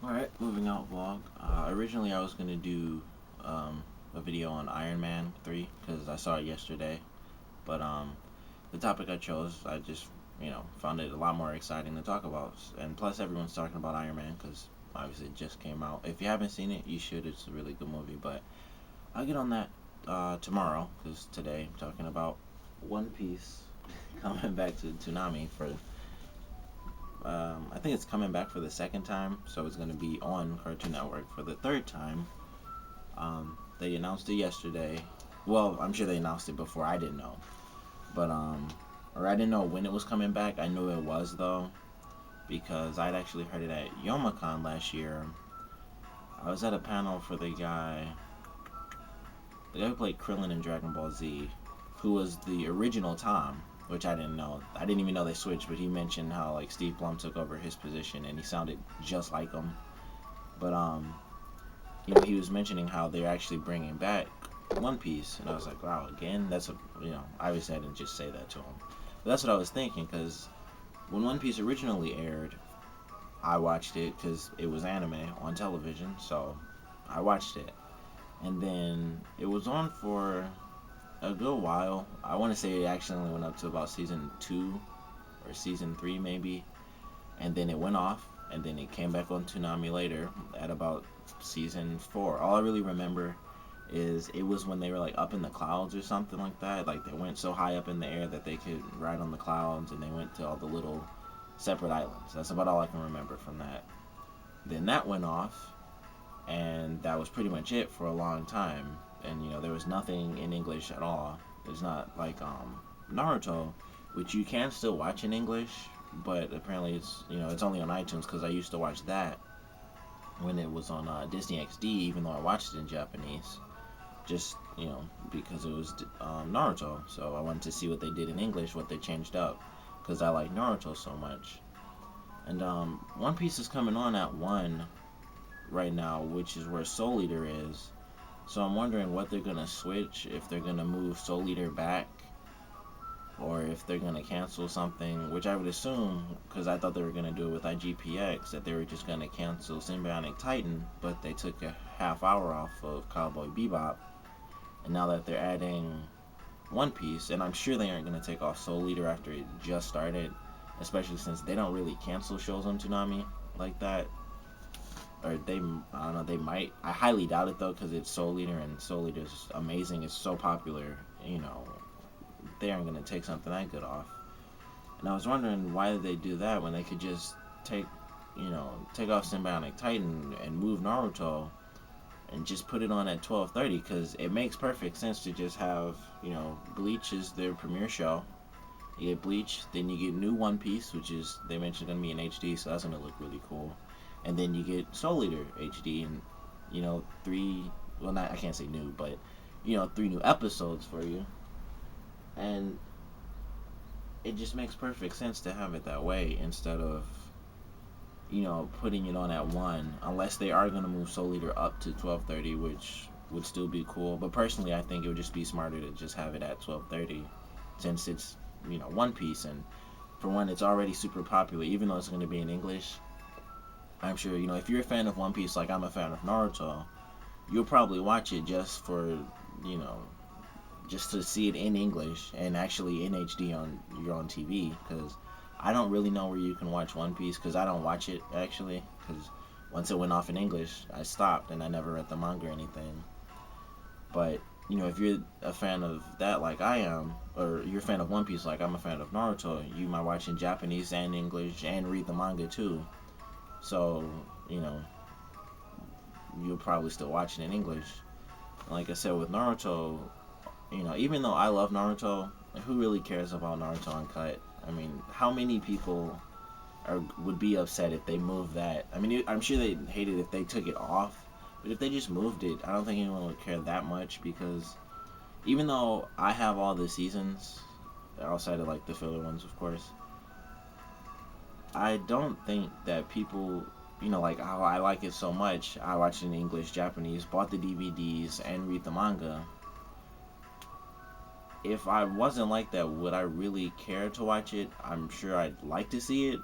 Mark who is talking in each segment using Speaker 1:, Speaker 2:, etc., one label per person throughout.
Speaker 1: Alright, moving out vlog. Originally, I was going to do a video on Iron Man 3 because I saw it yesterday. But the topic I chose, I just, found it a lot more exciting to talk about. And plus, everyone's talking about Iron Man because obviously it just came out. If you haven't seen it, you should. It's a really good movie. But I'll get on that tomorrow because today I'm talking about One Piece coming back to Toonami for I think it's coming back for the second time, so it's going to be on Cartoon Network for the third time. They announced it yesterday. Well, I'm sure they announced it before. I didn't know, but or I didn't know when it was coming back. I knew it was though because I'd actually heard it at Yomacon last year. I was at a panel for the guy who played Krillin in Dragon Ball Z, who was the original Tom, which I didn't know. I didn't even know they switched, but he mentioned how like Steve Blum took over his position and he sounded just like him. But he was mentioning how they're actually bringing back One Piece, and I was like, wow, again, that's a obviously I didn't just say that to him, but that's what I was thinking because when One Piece originally aired, I watched it because it was anime on television, so I watched it, and then it was on for a good while. I want to say it actually only went up to about season two or season three maybe, and then it went off, and then it came back on Toonami later at about season four. All I really remember is it was when they were like up in the clouds or something like that. Like they went so high up in the air that they could ride on the clouds, and they went to all the little separate islands. That's about all I can remember from that. Then that went off, and that was pretty much it for a long time. And there was nothing in English at all. It's not like Naruto, which you can still watch in English, but apparently it's only on iTunes because I used to watch that when it was on Disney XD, even though I watched it in Japanese, just because it was Naruto. So I wanted to see what they did in English, what they changed up, because I like Naruto so much. And One Piece is coming on at 1 right now, which is where Soul Eater is. So I'm wondering what they're gonna switch, if they're gonna move Soul Eater back, or if they're gonna cancel something, which I would assume, because I thought they were gonna do it with IGPX, that they were just gonna cancel Symbionic Titan, but they took a half hour off of Cowboy Bebop, and now that they're adding One Piece, and I'm sure they aren't gonna take off Soul Eater after it just started, especially since they don't really cancel shows on Toonami like that. Or I don't know, they might. I highly doubt it though, because it's Soul Eater, and Soul Eater is amazing. It's so popular. They aren't gonna take something that good off. And I was wondering why did they do that when they could just take, take off Symbionic Titan and move Naruto and just put it on at 12:30, because it makes perfect sense to just have, Bleach is their premiere show. You get Bleach, then you get new One Piece, which is they mentioned gonna be in HD, so that's gonna look really cool. And then you get Soul Eater HD, and three, well, not, I can't say new, but three new episodes for you, and it just makes perfect sense to have it that way instead of putting it on at 1, unless they are going to move Soul Eater up to 12:30, which would still be cool. But personally, I think it would just be smarter to just have it at 12:30, since it's One Piece, and for one, it's already super popular. Even though it's going to be in English, I'm sure if you're a fan of One Piece, like I'm a fan of Naruto, you'll probably watch it just for you know just to see it in English and actually in HD on your own TV. Because I don't really know where you can watch One Piece, because I don't watch it actually. Because once it went off in English, I stopped and I never read the manga or anything. But if you're a fan of that like I am, or you're a fan of One Piece like I'm a fan of Naruto, you might watch in Japanese and English and read the manga too. So you know you'll probably still watch it in English. Like I said with Naruto, even though I love Naruto, who really cares about Naruto Uncut? I mean, how many people would be upset if they moved that? I mean, I'm sure they would hate it if they took it off, but if they just moved it, I don't think anyone would care that much, because even though I have all the seasons, outside of like the filler ones, of course, I don't think that people, like how I like it so much, I watch it in English, Japanese, bought the DVDs, and read the manga. If I wasn't like that, would I really care to watch it? I'm sure I'd like to see it,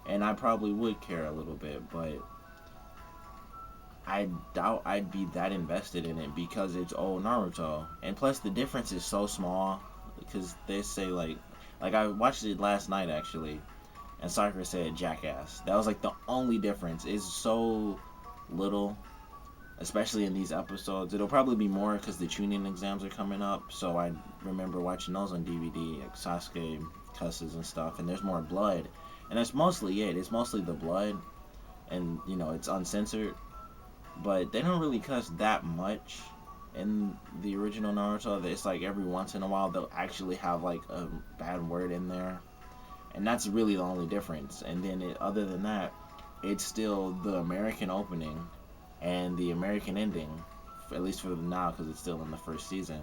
Speaker 1: and I probably would care a little bit, but I doubt I'd be that invested in it because it's old Naruto, and plus the difference is so small. Because they say like I watched it last night actually, and Sakura said jackass. That was like the only difference. It's so little, especially in these episodes. It'll probably be more because the tuning exams are coming up. So I remember watching those on DVD, like Sasuke cusses and stuff, and there's more blood, and that's mostly it. It's mostly the blood, and it's uncensored, but they don't really cuss that much in the original Naruto. It's like every once in a while they'll actually have like a bad word in there, and that's really the only difference. And then other than that, it's still the American opening and the American ending, at least for now, because it's still in the first season.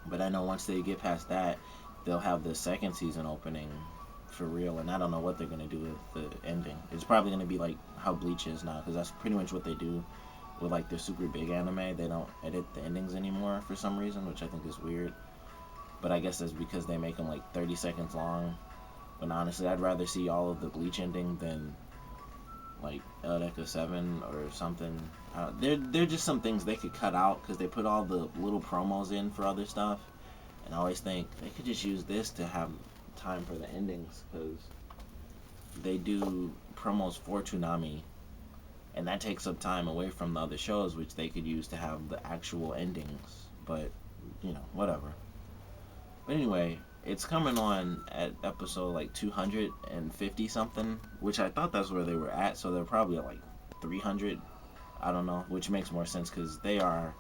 Speaker 1: But I know once they get past that, they'll have the second season opening for real, and I don't know what they're gonna do with the ending. It's probably gonna be like how Bleach is now, because that's pretty much what they do with like their super big anime. They don't edit the endings anymore for some reason, which I think is weird. But I guess that's because they make them like 30 seconds long. When honestly, I'd rather see all of the Bleach ending than like Eureka 7 or something. They're just some things they could cut out because they put all the little promos in for other stuff. And I always think they could just use this to have time for the endings because they do promos for Toonami, and that takes up time away from the other shows, which they could use to have the actual endings. But whatever. But anyway, it's coming on at episode like 250 something, which I thought that's where they were at. So they're probably at like 300. I don't know, which makes more sense because they are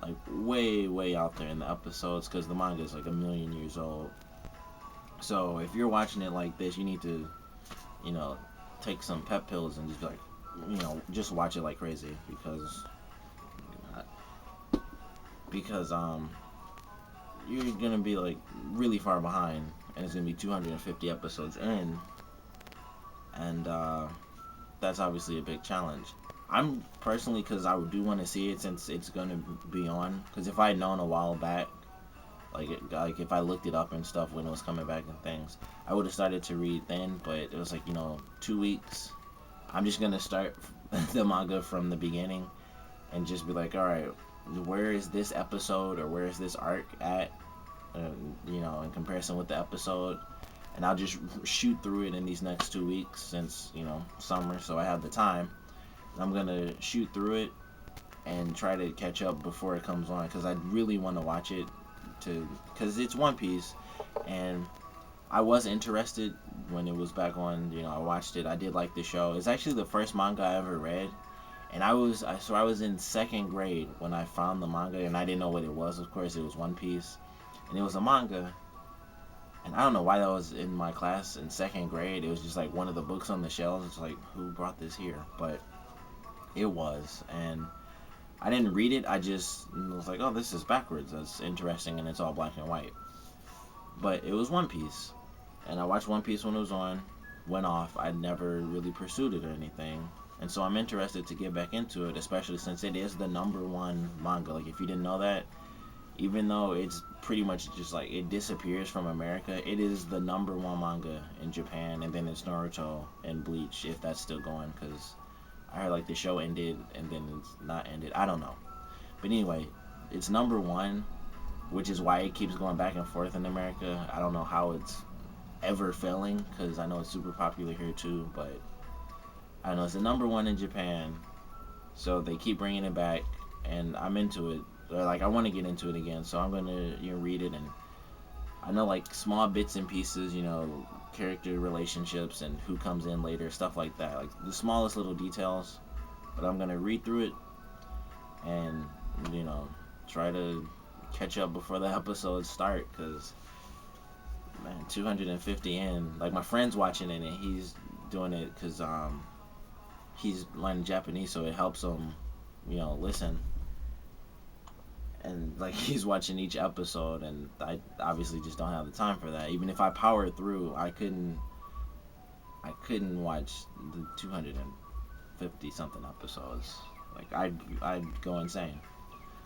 Speaker 1: like way, way out there in the episodes because the manga is like a million years old. So if you're watching it like this, you need to, take some pep pills and just be like, just watch it like crazy because you're gonna be like really far behind, and it's gonna be 250 episodes in, and that's obviously a big challenge. I'm personally, because I do want to see it since it's gonna be on. Because if I had known a while back, like if I looked it up and stuff when it was coming back and things, I would have started to read then. But it was like 2 weeks. I'm just gonna start the manga from the beginning and just be like, all right, where is this episode or where is this arc at? In comparison with the episode, and I'll just shoot through it in these next 2 weeks since summer, so I have the time. I'm gonna shoot through it and try to catch up before it comes on because I really want to watch it because it's One Piece, and I was interested when it was back on. I watched it. I did like the show. It's actually the first manga I ever read, and I was in second grade when I found the manga, and I didn't know what it was. Of course, it was One Piece, and it was a manga. And I don't know why that was in my class in second grade. It was just like one of the books on the shelves. It's like, who brought this here? But it was, and I didn't read it. I just was like, oh, this is backwards. That's interesting, and it's all black and white. But it was One Piece, and I watched One Piece when it was on. Went off. I never really pursued it or anything, and so I'm interested to get back into it, especially since it is the #1 manga. Like, if you didn't know that, even though it's pretty much just like it disappears from America, it is the #1 manga in Japan, and then it's Naruto and Bleach if that's still going, because I heard like the show ended and then it's not ended. I don't know, but anyway, it's #1, which is why it keeps going back and forth in America. I don't know how it's ever failing because I know it's super popular here too, but I don't know, it's the #1 in Japan, so they keep bringing it back, and I'm into it. Like, I want to get into it again, so I'm gonna read it, and I know like small bits and pieces, character relationships and who comes in later, stuff like that, like the smallest little details. But I'm gonna read through it and try to catch up before the episodes start, because man, 250 in, like my friend's watching it and he's doing it because he's learning Japanese, so it helps him listen, and like he's watching each episode, and I obviously just don't have the time for that. Even if I powered through, I couldn't watch the 250 something episodes. Like, I'd go insane.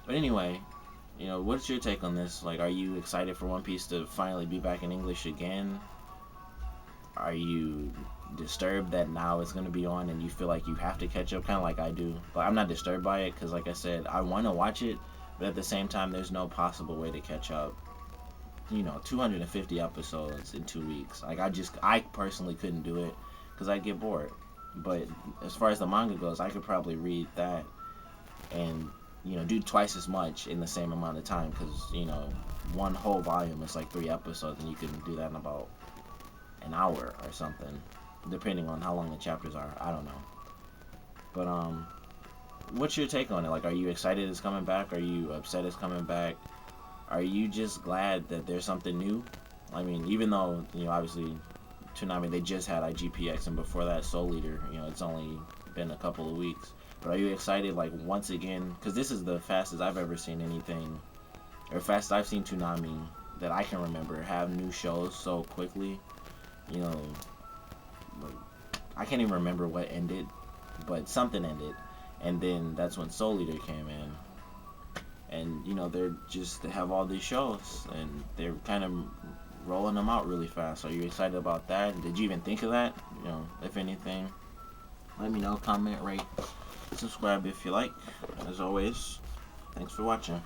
Speaker 1: But anyway, what's your take on this? Like, are you excited for One Piece to finally be back in English again? Are you disturbed that now it's gonna be on and you feel like you have to catch up, kind of like I do. But I'm not disturbed by it because, like I said, I want to watch it, but at the same time, there's no possible way to catch up. 250 episodes in 2 weeks. Like I personally couldn't do it because I get bored. But as far as the manga goes, I could probably read that and do twice as much in the same amount of time because one whole volume is like 3 episodes and you can do that in about an hour or something, depending on how long the chapters are. I don't know. But what's your take on it? Like, are you excited it's coming back? Are you upset it's coming back? Are you just glad that there's something new? I mean, even though obviously Toonami, they just had IGPX, and before that Soul Eater, it's only been a couple of weeks. But are you excited, like, once again? Because this is the fastest I've ever seen anything, or fastest I've seen Toonami that I can remember have new shows so quickly. Like, I can't even remember what ended, but something ended, and then that's when Soul Eater came in. And they have all these shows, and they're kind of rolling them out really fast. Are you excited about that? Did you even think of that? If anything, let me know. Comment, rate, subscribe if you like. As always, thanks for watching.